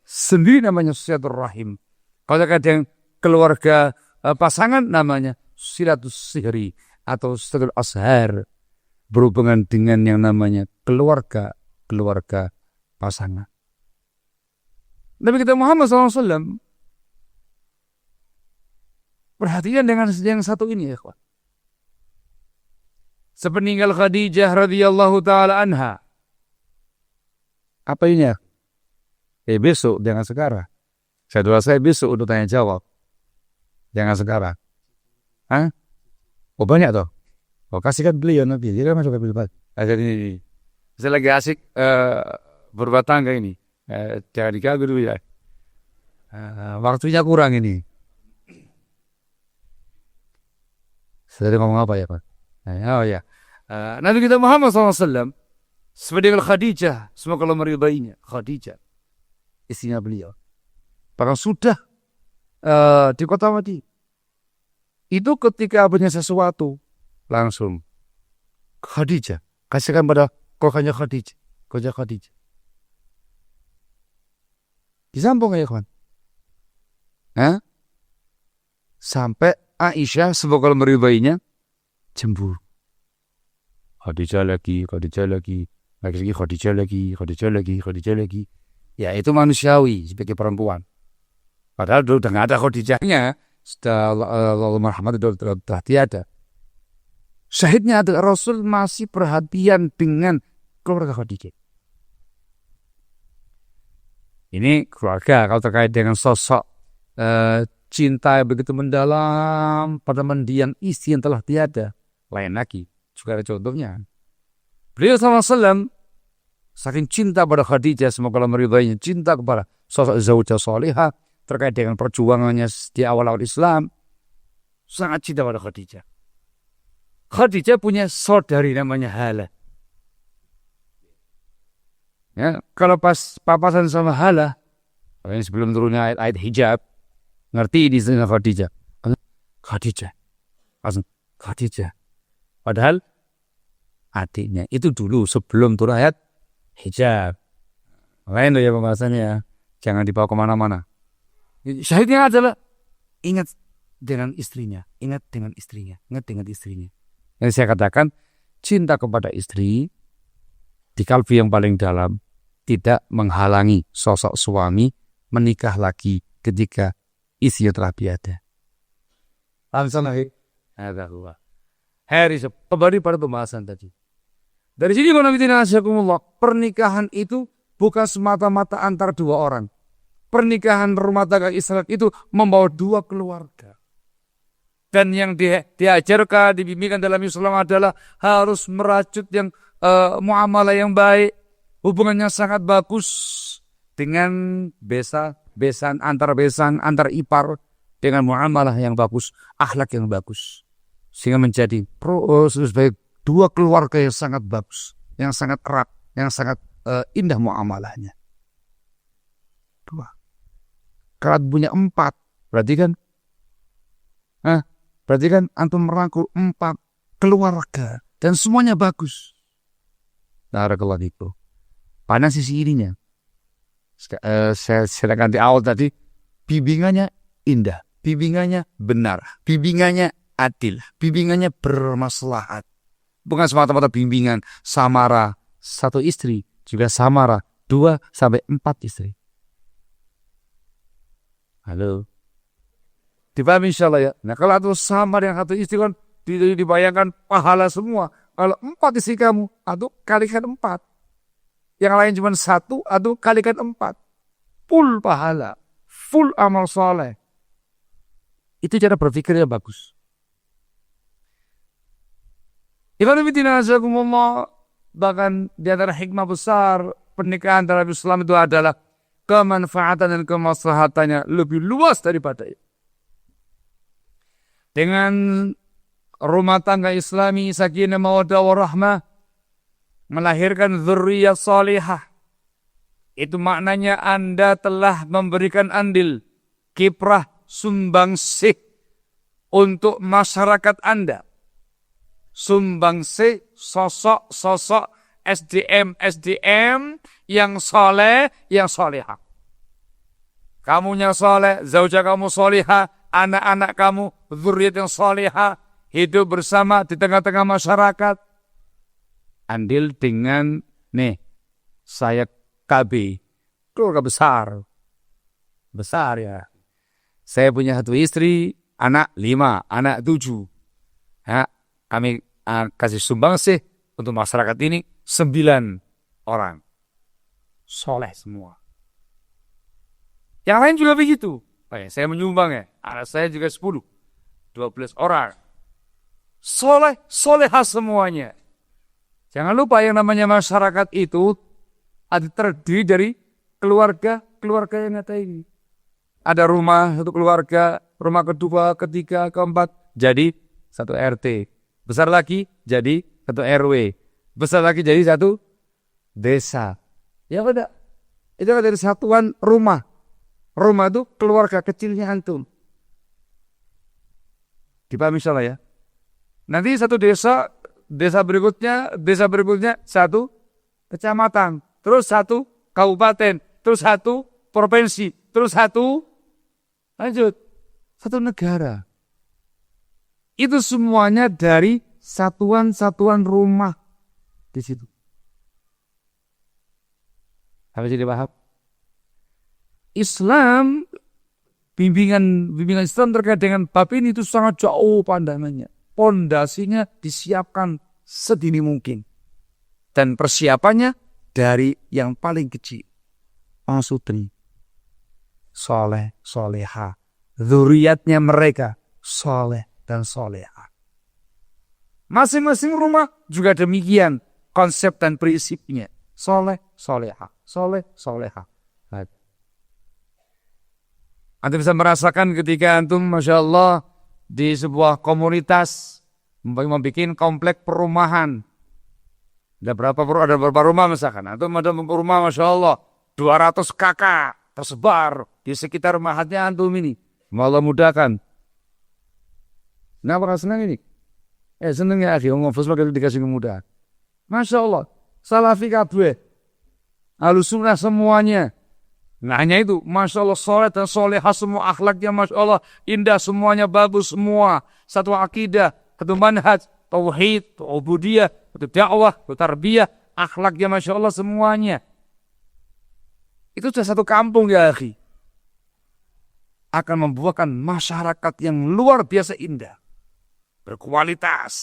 sendiri namanya silaturahim. Kalau kadang keluarga pasangan namanya silatus sihri atau silatul ashar. Berhubungan dengan yang namanya keluarga pasangan. Nabi kita Muhammad SAW perhatian dengan yang satu ini ya kawan. Sepeninggal Khadijah radhiyallahu taala anha. Apa ini ya? Besok, jangan sekarang. Saya besok untuk tanya jawab. Jangan sekarang. Oh banyak toh? Oh kasihkan beliau Nabi. Dia masuk ke beliau. Jadi saya lagi asik berumah tangga ini. Jangan diganggu dulu ya. Waktunya kurang ini. Saya ngomong apa ya Pak? Oh ya. Nabi kita Muhammad SAW seperti Khadijah, semoga Allah meridainya. Khadijah, istrinya beliau. Bahkan sudah di kota Madinah. Itu ketika punya sesuatu, langsung Khadijah, kasihkan pada keluarganya Khadijah. Keluarga Khadijah. Disambung ya kawan. Sampai Aisyah, semoga Allah meridainya, cemburu. Khadijah lagi. Ya itu manusiawi sebagai perempuan. Padahal udah nggak ada Khadijahnya. Setelah Muhammad sudah tiada. Syahidnya adalah Rasul masih perhatian dengan keluarga Khadijah. Ini keluarga kalau terkait dengan sosok cinta yang begitu mendalam pada mendiang istri yang telah tiada. Lain lagi. Juga ada contohnya. Beliau SAW saking cinta pada Khadijah, semoga Allah meridainya, cinta kepada sosok zaujah salihah terkait dengan perjuangannya di awal-awal Islam, sangat cinta pada Khadijah. Khadijah punya saudari namanya Hala. Ya, kalau pas papasan sama Hala, sebelum turunnya ayat hijab, ngerti di sana Khadijah. Padahal adiknya itu dulu sebelum turun ayat hijab. Lain loh ya pembahasannya ya. Jangan dibawa kemana-mana. Syahidnya adalah ingat dengan istrinya. Yang saya katakan cinta kepada istri di kalbu yang paling dalam tidak menghalangi sosok suami menikah lagi ketika istrinya telah tiada. Hari kembali pada pembahasan tadi. Dari sini pernikahan itu bukan semata-mata antar dua orang. Pernikahan rumah tangga Islam itu membawa dua keluarga. Dan yang diajarkan, dibimbingkan dalam Islam adalah harus merajut yang muamalah yang baik, hubungannya sangat bagus dengan besan, antar ipar, dengan muamalah yang bagus, akhlak yang bagus. Sehingga menjadi sebagai dua keluarga yang sangat bagus, yang sangat erat, yang sangat indah muamalahnya. Dua. Kalau punya 4, berarti kan antum merangkul 4 keluarga dan semuanya bagus. Barakallahu itu. Pandang sisi ininya. Saya silakan di awal tadi, bimbingannya indah, bimbingannya benar, bimbingannya adil, bimbingannya bermaslahat. Bukan semata-mata bimbingan samara 1 istri, juga samara 2 sampai 4 istri. Halo. Dipahami insyaallah ya. Nah kalau itu samar yang 1 istri kan dibayangkan pahala semua. Kalau 4 istri kamu, atau kalikan 4. Yang lain cuma 1, atau kalikan 4. Full pahala, full amal soleh. Itu cara berpikirnya bagus. Bahkan di antara hikmah besar pernikahan dalam Islam itu adalah kemanfaatan dan kemaslahatannya lebih luas daripada itu. Dengan rumah tangga Islami, sakinah mawaddah warahmah, melahirkan dzurriyyah salihah. Itu maknanya Anda telah memberikan andil, kiprah, sumbangsih untuk masyarakat Anda. Sumbangsih sosok-sosok SDM yang soleh, yang solehah. Kamunya soleh, zaujah kamu solehah, anak-anak kamu dzurriyyah yang solehah, hidup bersama di tengah-tengah masyarakat. Andil dengan saya KB, keluarga besar ya. Saya punya 1 istri, anak 5, anak 7. Ya, kami kasih sumbangsih untuk masyarakat ini 9 orang. Soleh semua. Yang lain juga begitu. Saya menyumbang ya, anak saya juga 10, 12 orang. Solehah semuanya. Jangan lupa yang namanya masyarakat itu terdiri dari keluarga yang ada ini. Ada rumah, 1 keluarga, rumah kedua, ketiga, keempat, jadi 1 RT. Besar lagi jadi 1 RW. Besar lagi jadi 1 desa. Ya udah. Itu dari satuan rumah. Rumah itu keluarga kecilnya antum. Dipahami insyaallah ya. Nanti 1 desa berikutnya 1 kecamatan, terus 1 kabupaten, terus 1 provinsi, terus 1 negara. Itu semuanya dari satuan-satuan rumah di situ. Habis ini paham? Islam, bimbingan Islam terkait dengan bab ini itu sangat jauh pandangannya. Pondasinya disiapkan sedini mungkin. Dan persiapannya dari yang paling kecil. Maksudnya soleh, soleha. Dzurriyyatnya mereka soleh dan soleha. Masing-masing rumah juga demikian konsep dan prinsipnya. Soleh, soleha. Soleh, soleha. Antum bisa merasakan ketika antum, Masya Allah, di sebuah komunitas membuat komplek perumahan. Ada berapa rumah misalkan. Antum ada rumah, Masya Allah, 200 kakak tersebar di sekitar mahatnya antum ini. Allah mudahkan. Kenapa senang ini? Senang ya akhi, ngofus maka dikasih kemudahan. Masya Allah, salafi kabeh, Ahlus Sunnah semuanya. Nah hanya itu, Masya Allah, soleh dan solehah semua, akhlaknya Masya Allah, indah semuanya, bagus semua. Satu akidah, satu manhaj, tauhid, ubudiyah, satu dakwah, satu tarbiyah, akhlaknya Masya Allah semuanya. Itu sudah satu kampung ya akhi. Akan membuahkan masyarakat yang luar biasa indah. Berkualitas.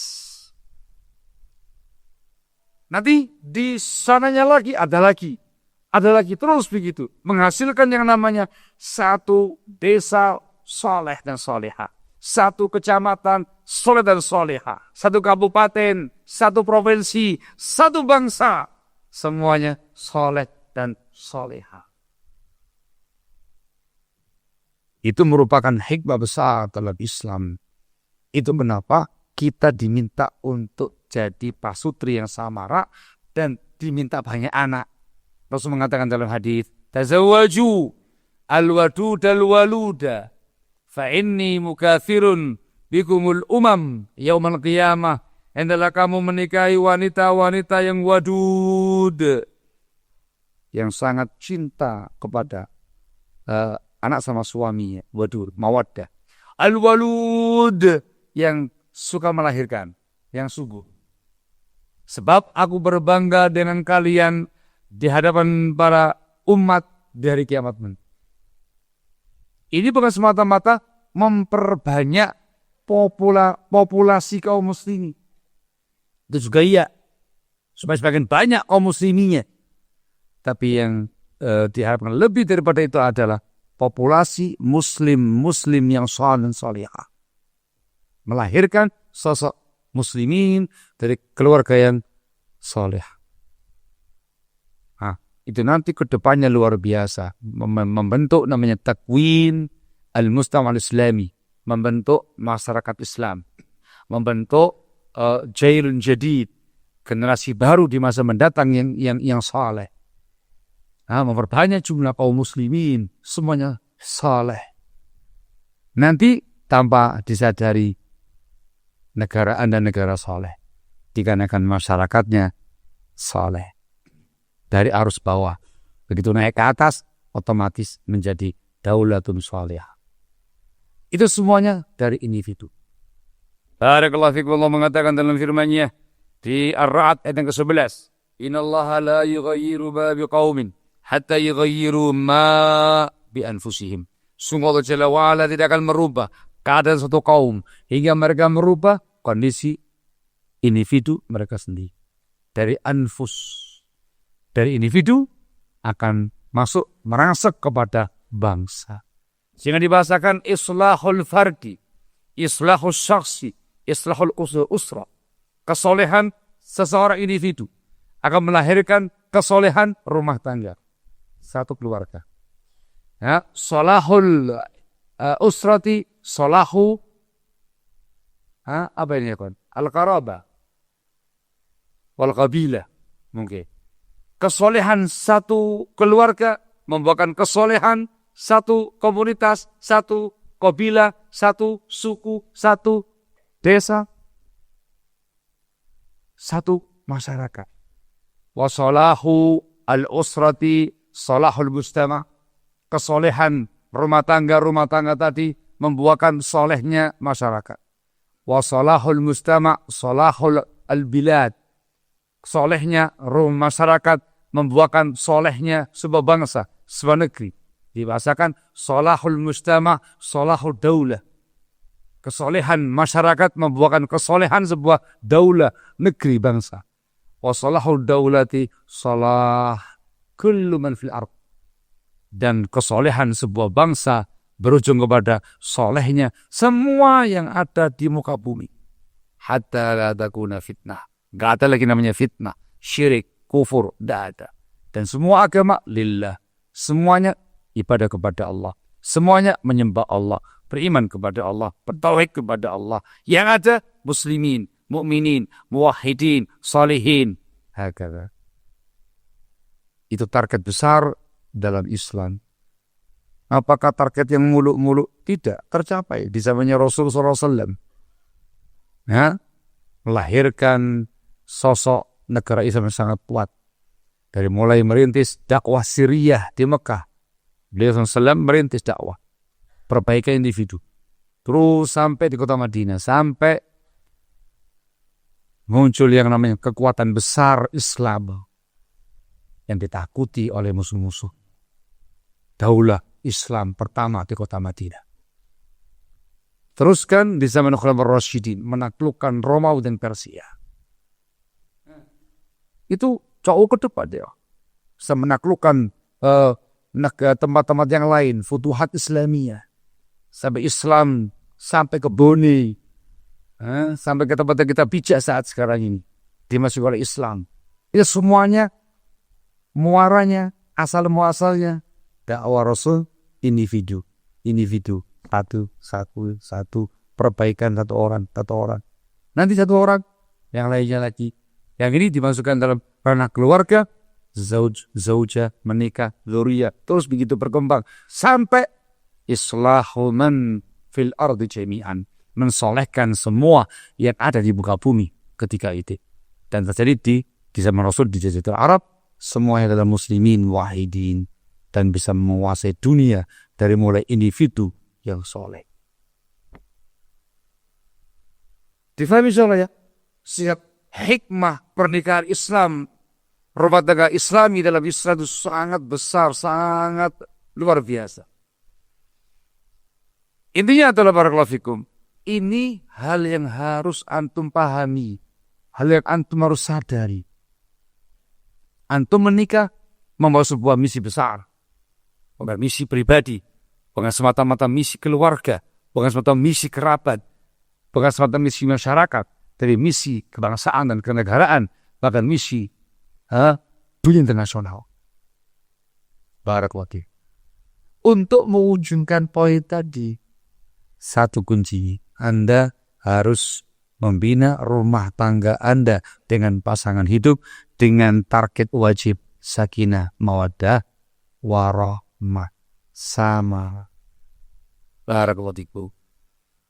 Nanti di sananya lagi, ada lagi terus begitu, menghasilkan yang namanya 1 desa soleh dan soleha, 1 kecamatan soleh dan soleha, 1 kabupaten, 1 provinsi, 1 bangsa semuanya soleh dan soleha. Itu merupakan hikmah besar dalam Islam. Itu mengapa kita diminta untuk jadi pasutri yang samara dan diminta banyak anak. Rasul mengatakan dalam hadis, tazawwaju al-wadud al-waluda fa inni mukathirun bikumul umam yaumal qiyamah. Hendaklah kamu menikahi wanita-wanita yang wadud, yang sangat cinta kepada anak sama suaminya, wadud, mawaddah. Al-walud, yang suka melahirkan, yang subur. Sebab aku berbangga dengan kalian di hadapan para umat di hari kiamat. Ini bukan semata-mata memperbanyak populasi kaum muslimin. Itu juga iya, supaya semakin banyak kaum musliminya. Tapi yang diharapkan lebih daripada itu adalah populasi muslim yang saleh dan salihah. Melahirkan sosok muslimin dari keluarga yang saleh. Nah, itu nanti kedepannya luar biasa. Membentuk namanya takwin al-mujtama' al-islami. Membentuk masyarakat Islam. Membentuk jailun jadid, generasi baru di masa mendatang yang saleh. Nah, memperbanyak jumlah kaum muslimin, semuanya saleh. Nanti tanpa disadari negara Anda negara saleh, dikarenakan masyarakatnya saleh. Dari arus bawah, begitu naik ke atas, otomatis menjadi daulatun salihah. Itu semuanya dari individu. Barakallahu fikum, Allah mengatakan dalam firman-Nya di Ar-Ra'd ayat yang ke-11, "Innallaha la yughayyiru ma biqaumin hatta yughayyiru ma bi anfusihim." Sungguh Allah Jalla wa Ala tidak akan merubah keadaan suatu kaum hingga mereka merubah kondisi individu mereka sendiri. Dari anfus, dari individu akan masuk merangsek kepada bangsa. Sehingga dibahasakan islahul fardi, islahul syakhsi, islahul usra. Kesolehan seseorang individu akan melahirkan kesolehan rumah tangga, satu keluarga. Ya, solahul usrati, solahu apa ini ya kan? Al-qaraba wal qabilah mungkin. Kesolehan satu keluarga membuahkan kesolehan satu komunitas, satu qabilah, satu suku, satu desa, satu masyarakat. Wa salahu al-usrati salahul mujtama'. Kesolehan rumah tangga tadi membuahkan solehnya masyarakat. Wa salahul mujtama' salahul al-bilad. Solehnya rumah masyarakat membuahkan solehnya sebuah bangsa, sebuah negeri. Dibahasakan salahul mujtama' salahul daulah. Kesolehan masyarakat membuahkan kesolehan sebuah daulah, negeri, bangsa. Wa salahul daulati salah kullu man fil ardh. Dan kesolehan sebuah bangsa berujung kepada solehnya semua yang ada di muka bumi. Hatta la takuna fitnah. Gak ada lagi namanya fitnah, syirik, kufur, tidak ada. Dan semua agama lillah. Semuanya ibadah kepada Allah. Semuanya menyembah Allah, beriman kepada Allah, bertauhid kepada Allah. Yang ada muslimin, mukminin, muwahhidin, salihin. Hakala. Itu target besar dalam Islam. Apakah target yang muluk-muluk? Tidak tercapai di zamannya Rasulullah SAW. Ya, melahirkan sosok negara Islam yang sangat kuat. Dari mulai merintis dakwah Siriyah di Mekah. Beliau SAW merintis dakwah perbaikan individu. Terus sampai di kota Madinah. Sampai muncul yang namanya kekuatan besar Islam yang ditakuti oleh musuh-musuh. Daulah Islam pertama di kota Madinah. Teruskan di zaman Khulafaur Rasyidin menaklukkan Romawi dan Persia. Itu jauh ke depan dia. Bisa menaklukkan tempat-tempat yang lain, futuhat Islamiyah. Sampai Islam sampai ke Brunei. Sampai ke tempat yang kita pijak saat sekarang ini. Dimasuki oleh Islam. Itu semuanya muaranya, asal muasalnya dakwah Rasul individu, satu, perbaikan satu orang. Nanti satu orang, yang lainnya lagi. Yang ini dimasukkan dalam ranah keluarga, zauja, menikah, dzurriyyah, terus begitu berkembang sampai islahu man fil ardi jami'an, mensolehkan semua yang ada di muka bumi ketika itu. Dan terjadi di zaman Rasul di Jazirah Arab, semuanya adalah muslimin wahidin dan bisa menguasai dunia dari mulai individu yang soleh. Difahami insyaallah ya? Siap hikmah pernikahan Islam, rumah tangga Islami dalam Islam itu sangat besar, sangat luar biasa. Intinya adalah barakallahu fikum, ini hal yang harus antum pahami, hal yang antum harus sadari. Antum menikah membawa sebuah misi besar, bukan misi pribadi, bukan semata-mata misi keluarga, bukan semata-mata misi kerabat, bukan semata-mata misi masyarakat, tapi misi kebangsaan dan kenegaraan, bahkan misi dunia internasional. Barakallahu fikum. Untuk mewujudkan poin tadi, satu kunci, Anda harus membina rumah tangga Anda dengan pasangan hidup dengan target wajib sakinah, mawaddah, warahmah, sama. Barakallahu fikum.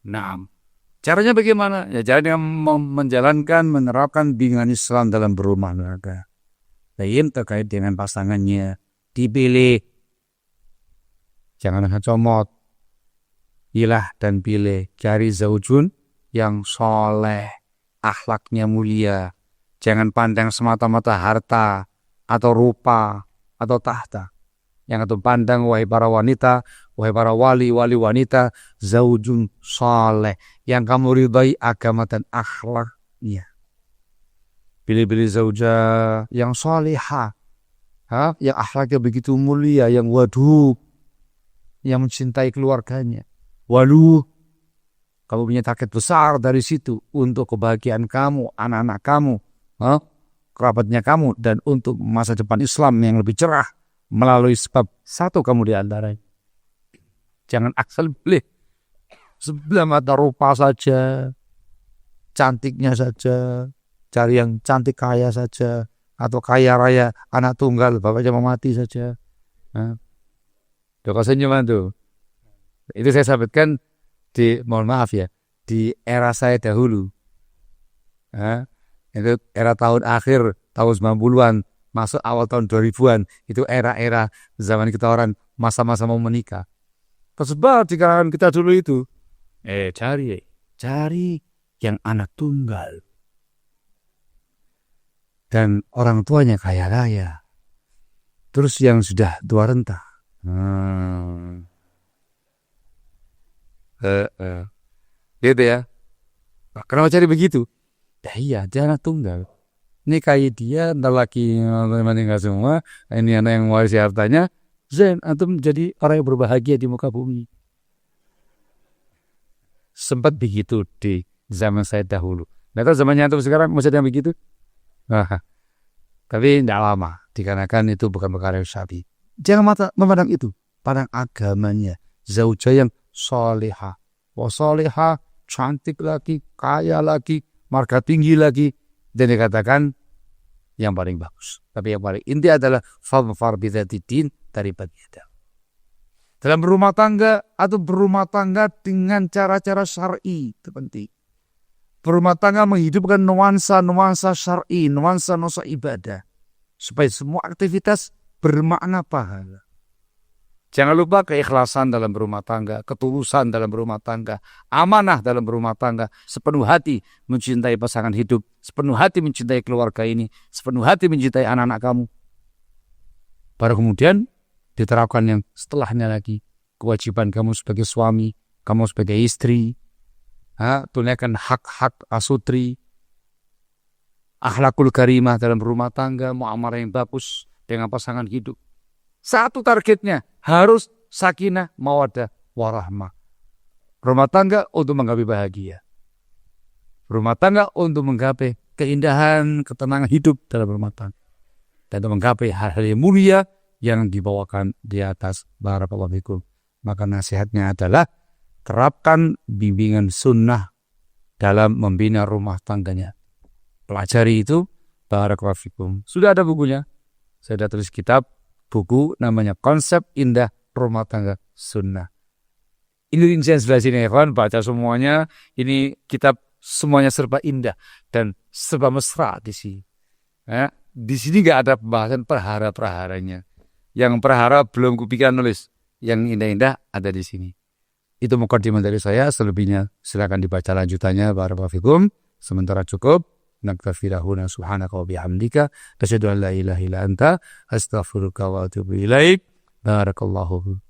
Naam. Caranya bagaimana? Ya, cara dengan menjalankan, menerapkan bimbingan Islam dalam berumah tangga. Lain terkait dengan pasangannya, dipilih. Jangan comot. Pilah dan pilih, cari zaujun yang soleh, akhlaknya mulia. Jangan pandang semata-mata harta atau rupa atau tahta. Yang itu pandang, wahai para wanita, wahai para wali wanita, zaujun soleh, yang kamu ridai agama dan akhlaknya. Pilih-pilih zauja yang solehah, yang akhlaknya begitu mulia, yang wadud, yang mencintai keluarganya. Walu, kamu punya target besar dari situ untuk kebahagiaan kamu, anak-anak kamu, kerabatnya kamu, dan untuk masa depan Islam yang lebih cerah melalui sebab satu kamu di antaranya. Jangan asal pilih sebelah mata rupa saja, cantiknya saja, cari yang cantik kaya saja, atau kaya raya anak tunggal bapaknya mau mati saja. Kau senyuman tuh. Itu saya sampaikan mohon maaf ya, di era saya dahulu. Itu era tahun akhir, tahun 90-an, masuk awal tahun 2000-an. Itu era-era zaman kita orang masa-masa mau menikah. Tersebar di kalangan kita dulu itu. Cari yang anak tunggal. Dan orang tuanya kaya raya. Terus yang sudah tua renta. Gitu ya. Kenapa cari begitu? Ya iya, dia anak tunggal. Ini kayak dia, ntar laki meninggal semua, ini anak yang mewarisi hartanya, Zain, antum jadi orang yang berbahagia di muka bumi. Sempat begitu di zaman saya dahulu. Nggak tahu zamannya antum sekarang masih ada yang begitu? Tapi tidak lama, dikarenakan itu bukan perkara yang syar'i. Jangan memandang itu, pandang agamanya. Zaujah yang solehah, solehah, cantik lagi, kaya lagi, marga tinggi lagi, dan dikatakan yang paling bagus. Tapi yang paling inti adalah fadfar bidzatid dari bagian. Dalam berumah tangga atau berumah tangga dengan cara-cara syar'i itu penting. Berumah tangga menghidupkan nuansa syar'i, nuansa ibadah, supaya semua aktivitas bermakna pahala. Jangan lupa keikhlasan dalam berumah tangga, ketulusan dalam berumah tangga, amanah dalam berumah tangga, sepenuh hati mencintai pasangan hidup, sepenuh hati mencintai keluarga ini, sepenuh hati mencintai anak-anak kamu. Baru kemudian diterapkan yang setelahnya lagi, kewajiban kamu sebagai suami, kamu sebagai istri, tunaikan hak-hak asutri, akhlakul karimah dalam berumah tangga, muamalah yang bagus dengan pasangan hidup. Satu targetnya harus sakinah, mawaddah, warahmah. Rumah tangga untuk menggapai bahagia. Rumah tangga untuk menggapai keindahan, ketenangan hidup dalam rumah tangga. dan untuk menggapai hal-hal yang mulia yang dibawakan di atas. Barakallahu fikum. Maka nasihatnya adalah terapkan bimbingan sunnah dalam membina rumah tangganya. Pelajari itu. Barakallahu fikum. Sudah ada bukunya. Saya sudah tulis buku namanya Konsep Indah Rumah Tangga Sunnah. Indonesia sebelah sini, kawan, baca semuanya. Ini kitab semuanya serba indah dan serba mesra di sini. Di sini nggak ada pembahasan perhara-perharanya. Yang perhara belum kupikiran nulis. Yang indah-indah ada di sini. Itu mukadimah dari saya. Selebihnya silakan dibaca lanjutannya. Barakallahu fikum. Sementara cukup. Nakfirahuna subhanaka wa bihamdika. Asyhadu an la ilaha illa anta. Astaghfiruka wa atubu ilaik. Barakallahu